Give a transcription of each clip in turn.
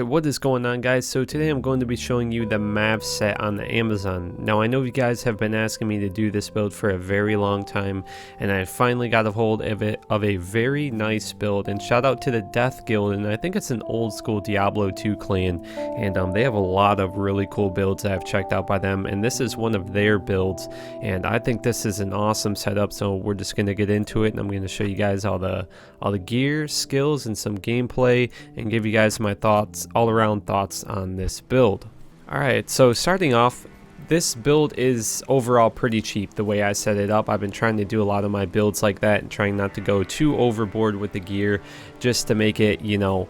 Alright, what is going on, guys? So today I'm going to be showing you the Mav set on the Amazon. Now I know you guys have been asking me to do this build for a very long time, and I finally got a hold of a very nice build. And shout out to the Death Guild, and I think it's an old school Diablo 2 clan, and they have a lot of really cool builds that I've checked out by them, and this is one of their builds, and I think this is an awesome setup. So we're just going to get into it, and I'm going to show you guys all the gear, skills, and some gameplay, and give you guys my all around thoughts on this build. Alright, so starting off, this build is overall pretty cheap the way I set it up. I've been trying to do a lot of my builds like that and trying not to go too overboard with the gear, just to make it, you know,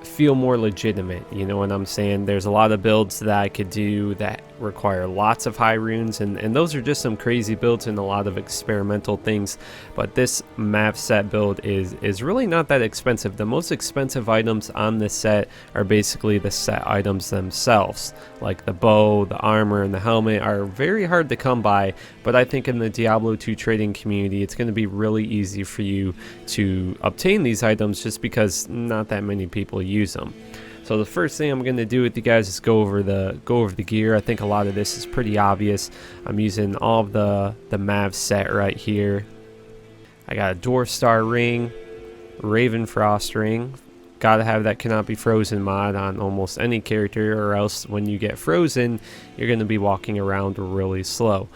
feel more legitimate. You know what I'm saying? There's a lot of builds that I could do that require lots of high runes, and those are just some crazy builds and a lot of experimental things. But this Mav set build is really not that expensive. The most expensive items on this set are basically the set items themselves, like the bow, the armor, and the helmet are very hard to come by, but I think in the Diablo 2 trading community it's going to be really easy for you to obtain these items, just because not that many people use them. So the first thing I'm going to do with you guys is go over the gear. I think a lot of this is pretty obvious. I'm using all of the Mav set right here. I got a Dwarf Star ring, Raven Frost ring. Gotta have that cannot be frozen mod on almost any character, or else when you get frozen you're going to be walking around really slow.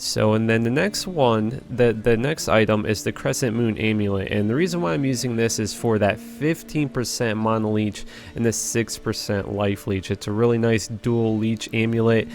So, and then the next one, the next item is the Crescent Moon Amulet, and the reason why I'm using this is for that 15% Mono Leech and the 6% Life Leech. It's a really nice dual leech amulet.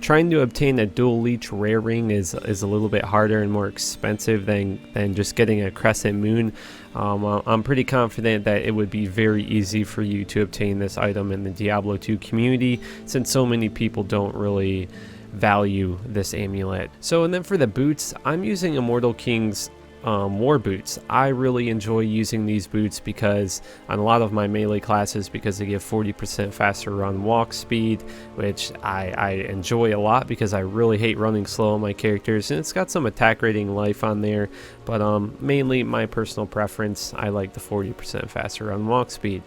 Trying to obtain a dual leech rare ring is a little bit harder and more expensive than just getting a Crescent Moon. I'm pretty confident that it would be very easy for you to obtain this item in the Diablo 2 community, since so many people don't really value this amulet. So, and then for the boots, I'm using Immortal King's war boots. I really enjoy using these boots because on a lot of my melee classes, because they give 40% faster run walk speed, which I enjoy a lot because I really hate running slow on my characters, and it's got some attack rating life on there, but mainly my personal preference, I like the 40% faster run walk speed.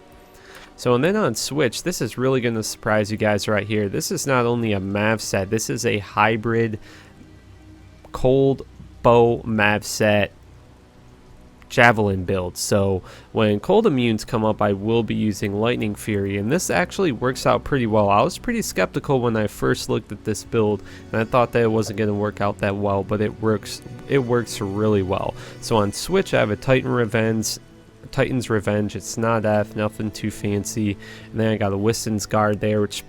So, and then on Switch, this is really going to surprise you guys right here. This is not only a Mav set, this is a hybrid cold bow Mav set Javelin build. So when cold immunes come up, I will be using Lightning Fury, and this actually works out pretty well. I was pretty skeptical when I first looked at this build, and I thought that it wasn't going to work out that well, but it works really well. So on Switch, I have a Titan's Revenge. It's not F, nothing too fancy, and then I got a Wiston's Guard there, which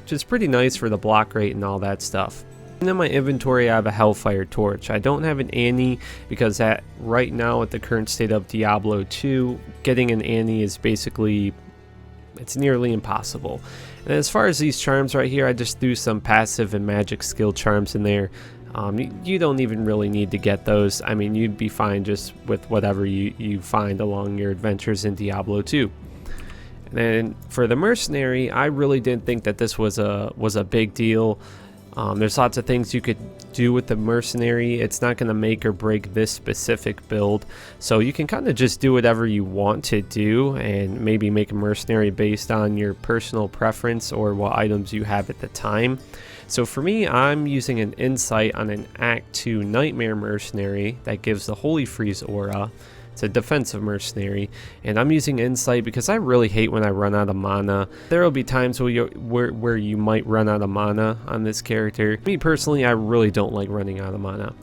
is pretty nice for the block rate and all that stuff. And in my inventory I have a Hellfire Torch. I don't have an Annie because right now at the current state of Diablo 2, getting an Annie is basically, it's nearly impossible. And as far as these charms right here, I just threw some passive and magic skill charms in there. You don't even really need to get those. I mean, you'd be fine just with whatever you find along your adventures in Diablo 2. And then for the Mercenary, I really didn't think that this was a big deal. There's lots of things you could do with the Mercenary. It's not going to make or break this specific build, so you can kind of just do whatever you want to do, and maybe make a Mercenary based on your personal preference or what items you have at the time. So for me, I'm using an Insight on an Act 2 Nightmare Mercenary that gives the Holy Freeze aura. It's a defensive mercenary, and I'm using Insight because I really hate when I run out of mana. There will be times where you might run out of mana on this character. Me personally, I really don't like running out of mana.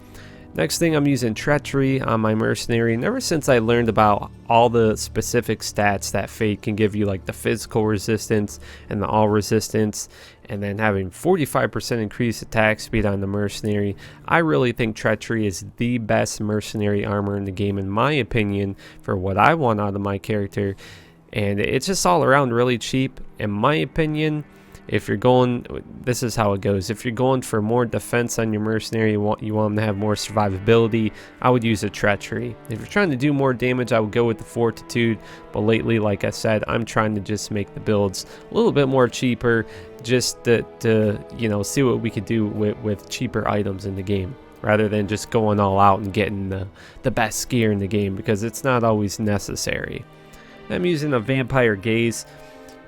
Next thing, I'm using Treachery on my Mercenary, and ever since I learned about all the specific stats that Fate can give you, like the physical resistance and the all resistance, and then having 45% increased attack speed on the Mercenary, I really think Treachery is the best Mercenary armor in the game, in my opinion, for what I want out of my character. And it's just all around really cheap, in my opinion. If you're going, this is how it goes. If you're going for more defense on your Mercenary, you want them to have more survivability, I would use a Treachery. If you're trying to do more damage, I would go with the Fortitude. But lately, like I said, I'm trying to just make the builds a little bit more cheaper, just to you know, see what we could do with cheaper items in the game, rather than just going all out and getting the best gear in the game, because it's not always necessary. I'm using a Vampire Gaze.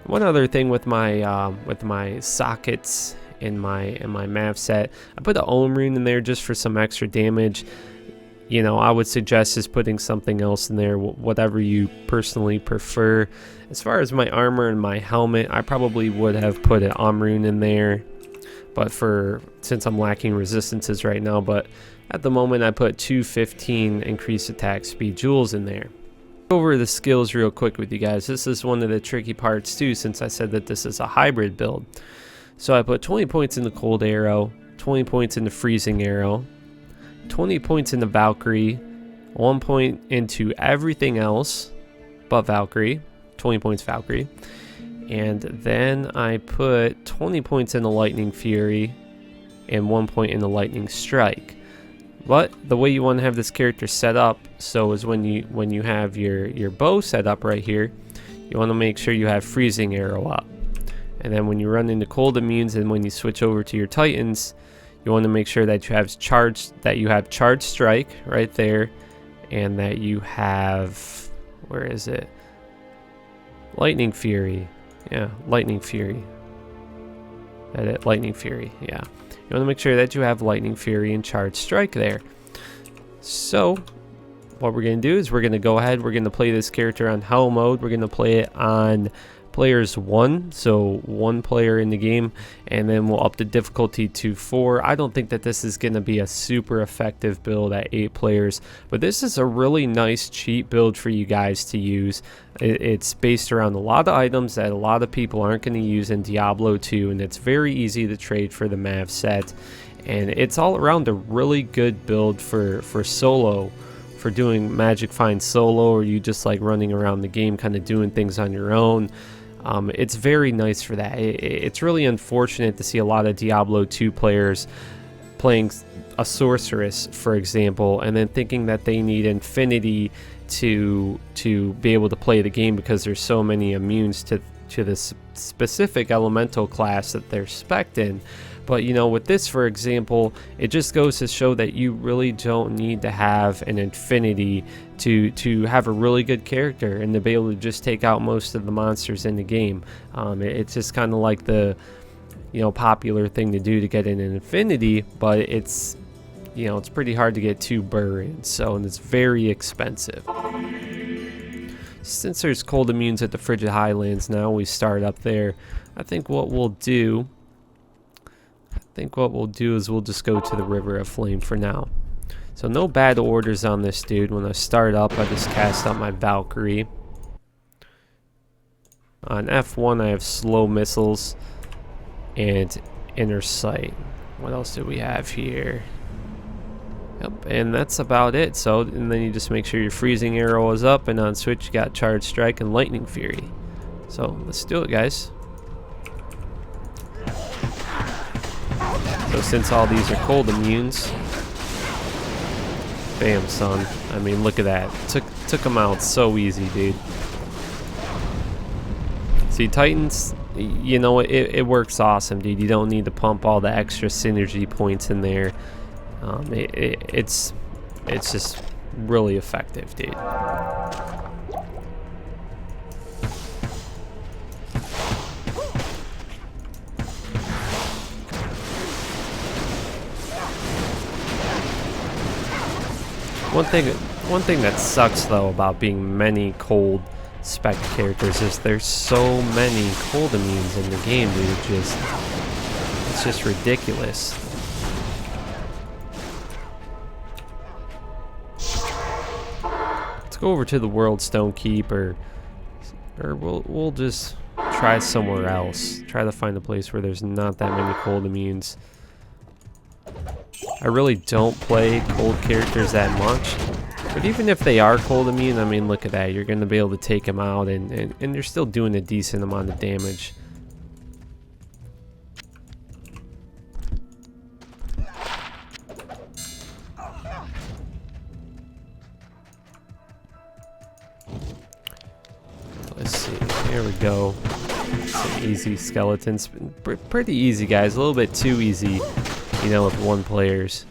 One other thing with my sockets in my Mav set, I put an Ohm rune in there just for some extra damage. You know, I would suggest just putting something else in there, whatever you personally prefer. As far as my armor and my helmet, I probably would have put an Ohm rune in there, but since I'm lacking resistances right now, but at the moment I put 215 increased attack speed jewels in there. Over the skills real quick with you guys. This is one of the tricky parts too, since I said that this is a hybrid build. So I put 20 points in the cold arrow, 20 points in the freezing arrow, 20 points in the Valkyrie, 1 point into everything else but Valkyrie, 20 points Valkyrie, and then I put 20 points in the Lightning Fury and 1 point in the Lightning Strike. But the way you want to have this character set up, so is when you have your bow set up right here, you want to make sure you have freezing arrow up. And then when you run into cold immunes and when you switch over to your Titans, you want to make sure that you have charged strike right there, and that you have, where is it? Lightning Fury. Yeah, Lightning Fury. Lightning Fury, yeah. You want to make sure that you have Lightning Fury and Charged Strike there. So, what we're going to do is we're going to go ahead, we're going to play this character on Hell mode. We're going to play it on players 1, so 1 player in the game, and then we'll up the difficulty to 4. I don't think that this is going to be a super effective build at 8 players, but this is a really nice cheap build for you guys to use. It's based around a lot of items that a lot of people aren't going to use in Diablo 2, and it's very easy to trade for the Mav set, and it's all around a really good build for solo, for doing Magic Find solo, or you just like running around the game kind of doing things on your own. It's very nice for that. It's really unfortunate to see a lot of Diablo 2 players playing a sorceress, for example, and then thinking that they need infinity to be able to play the game because there's so many immunes to this specific elemental class that they're spec'd in. But you know, with this, for example, it just goes to show that you really don't need to have an infinity to have a really good character and to be able to just take out most of the monsters in the game. It's just kind of like the, you know, popular thing to do to get an infinity, but it's, you know, it's pretty hard to get 2 burr in, so, and it's very expensive. Since there's cold immunes at the Frigid Highlands now, we start up there. I think what we'll do is we'll just go to the River of Flame for now. So no bad orders on this dude. When I start up, I just cast out my Valkyrie. On F1, I have slow missiles and inner sight. What else do we have here? Yep, and that's about it. So, and then you just make sure your freezing arrow is up, and on switch you got Charged Strike and Lightning Fury. So let's do it, guys. So since all these are cold immunes, bam, son. I mean, look at that. Took them out so easy, dude. See, Titans, you know, it works awesome, dude. You don't need to pump all the extra synergy points in there. It's just really effective, dude. One thing that sucks though about being many cold spec characters is there's so many cold immunes in the game, dude. It's just ridiculous. Let's go over to the World Stone Keep, or we'll just try somewhere else. Try to find a place where there's not that many cold immunes. I really don't play cold characters that much, but even if they are cold immune, I mean, look at that. You're going to be able to take them out, and you're still doing a decent amount of damage. Let's see. There we go. Some easy skeletons. Pretty easy, guys. A little bit too easy, you know, with 1 players.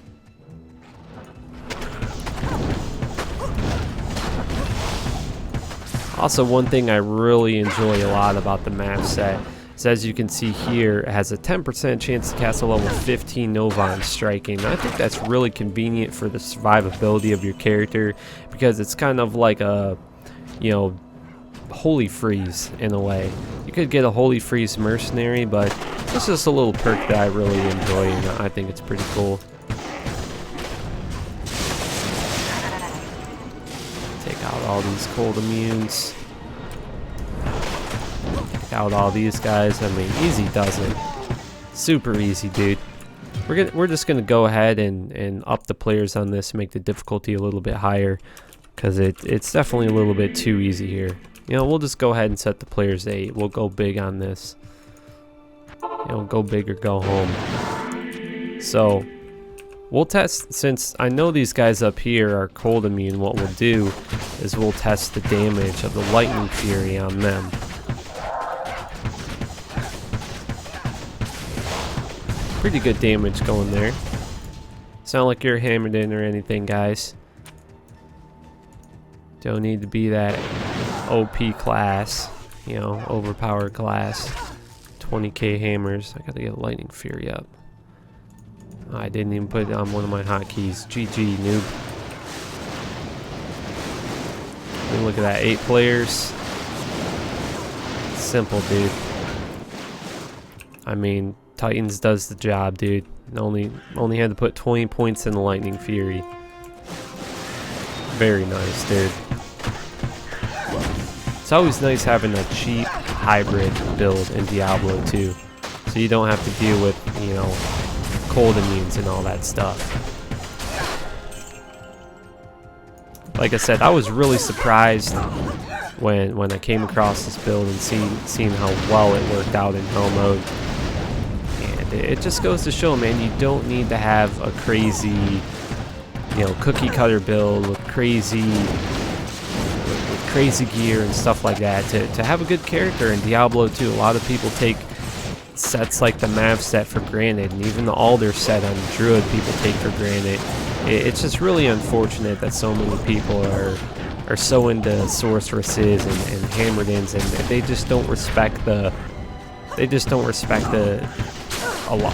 Also, one thing I really enjoy a lot about the map set is, as you can see here, it has a 10% chance to cast a level 15 Nova on striking. I think that's really convenient for the survivability of your character, because it's kind of like a, you know, holy freeze in a way. You could get a holy freeze mercenary, but it's just a little perk that I really enjoy, and I think it's pretty cool. Take out all these cold immunes. Take out all these guys. I mean, easy does it. Super easy, dude. We're just gonna go ahead and up the players on this, make the difficulty a little bit higher, because it's definitely a little bit too easy here. You know, we'll just go ahead and set the players to 8. We'll go big on this. You know, go big or go home. So we'll test, since I know these guys up here are cold immune, what we'll do is we'll test the damage of the lightning fury on them. Pretty good damage going there. Sound like you're hammered in or anything, guys. Don't need to be that OP class, you know, overpowered class. 20k hammers. I gotta get lightning fury up. I didn't even put it on one of my hotkeys. GG, noob. I mean, look at that, 8 players. Simple, dude. I mean, Titans does the job, dude. Only had to put 20 points in the lightning fury. Very nice, dude. It's always nice having a cheap hybrid build in Diablo 2, so you don't have to deal with, you know, cold immunes and all that stuff. Like I said, I was really surprised when I came across this build and seeing how well it worked out in hell mode. And it just goes to show, man, you don't need to have a crazy, you know, cookie cutter build with crazy gear and stuff like that to have a good character in Diablo 2. A lot of people take sets like the Mav set for granted, and even the Alder set on Druid people take for granted. It's just really unfortunate that so many people are so into sorceresses and hammered-ins, and they just don't respect a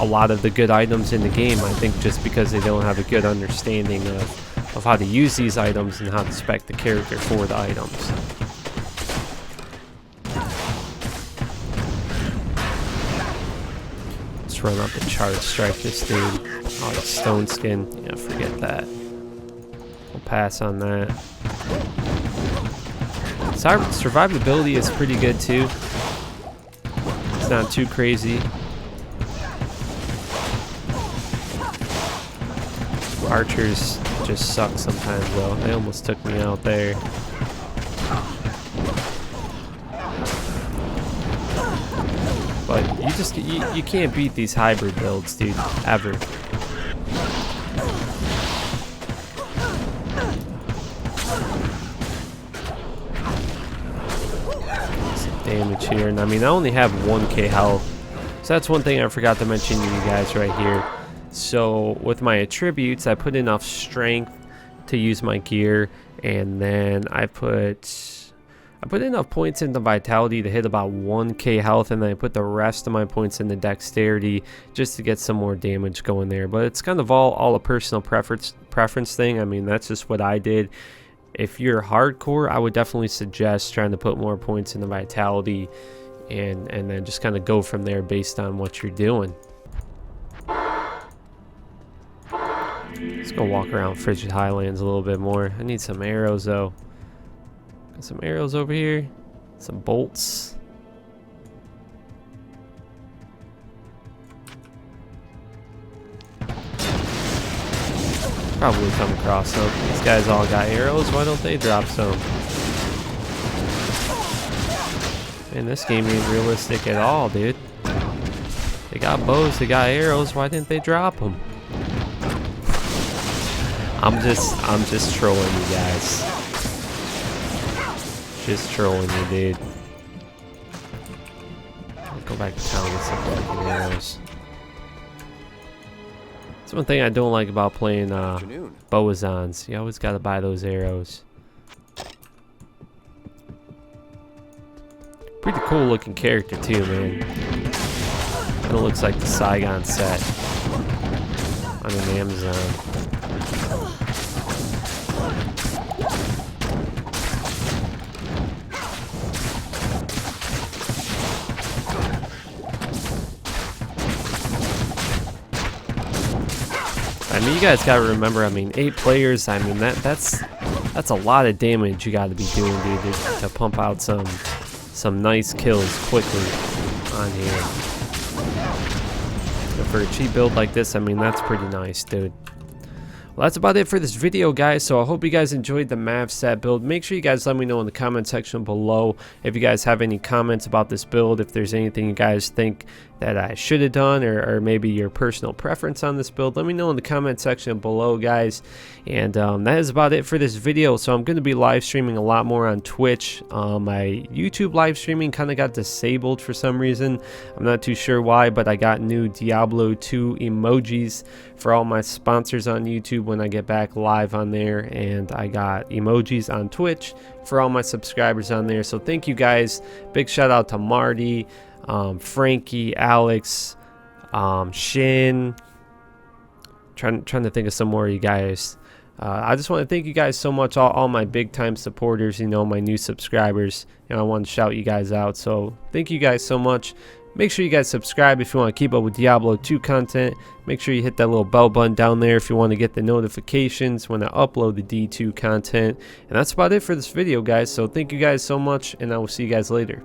lot of the good items in the game. I think just because they don't have a good understanding of how to use these items and how to spec the character for the items. Let's run up the chart, strike this dude. Oh, the stone skin. Yeah, forget that. We'll pass on that. Survivability is pretty good too. It's not too crazy. Archers just suck sometimes though. They almost took me out there. But you can't beat these hybrid builds, dude, ever. Some damage here, and I mean I only have 1k health. So that's one thing I forgot to mention to you guys right here. So with my attributes, I put enough strength to use my gear, and then I put enough points into vitality to hit about 1k health, and then I put the rest of my points into dexterity just to get some more damage going there. But it's kind of all a personal preference thing. I mean, that's just what I did. If you're hardcore, I would definitely suggest trying to put more points into vitality, and then just kind of go from there based on what you're doing. Let's go walk around Frigid Highlands a little bit more. I need some arrows though. Got some arrows over here. Some bolts. Probably come across some. These guys all got arrows. Why don't they drop some? Man, this game ain't realistic at all, dude. They got bows, they got arrows. Why didn't they drop them? I'm just trolling you guys. Just trolling you, dude. I'll go back to town and get some fucking arrows. That's one thing I don't like about playing Boazons. You always gotta buy those arrows. Pretty cool looking character too, man. Kind of looks like the Saigon set on an Amazon. I mean, you guys gotta remember, I mean, 8 players, I mean, that's a lot of damage you gotta be doing, dude, to pump out some nice kills quickly on here. And for a cheap build like this, I mean, that's pretty nice, dude. Well, that's about it for this video, guys. So I hope you guys enjoyed the Mav set build. Make sure you guys let me know in the comment section below if you guys have any comments about this build, if there's anything you guys think that I should have done, or maybe your personal preference on this build. Let me know in the comment section below, guys. And that is about it for this video. So I'm going to be live streaming a lot more on Twitch. My YouTube live streaming kind of got disabled for some reason. I'm not too sure why, but I got new Diablo 2 emojis for all my sponsors on YouTube when I get back live on there, and I got emojis on Twitch for all my subscribers on there. So thank you guys. Big shout out to Marty, Frankie, Alex, Shin. Trying to think of some more of you guys. I just want to thank you guys so much, all my big time supporters, you know, my new subscribers. You know, I want to shout you guys out. So thank you guys so much. Make sure you guys subscribe if you want to keep up with Diablo 2 content. Make sure you hit that little bell button down there if you want to get the notifications when I upload the D2 content. And that's about it for this video, guys. So thank you guys so much, and I will see you guys later.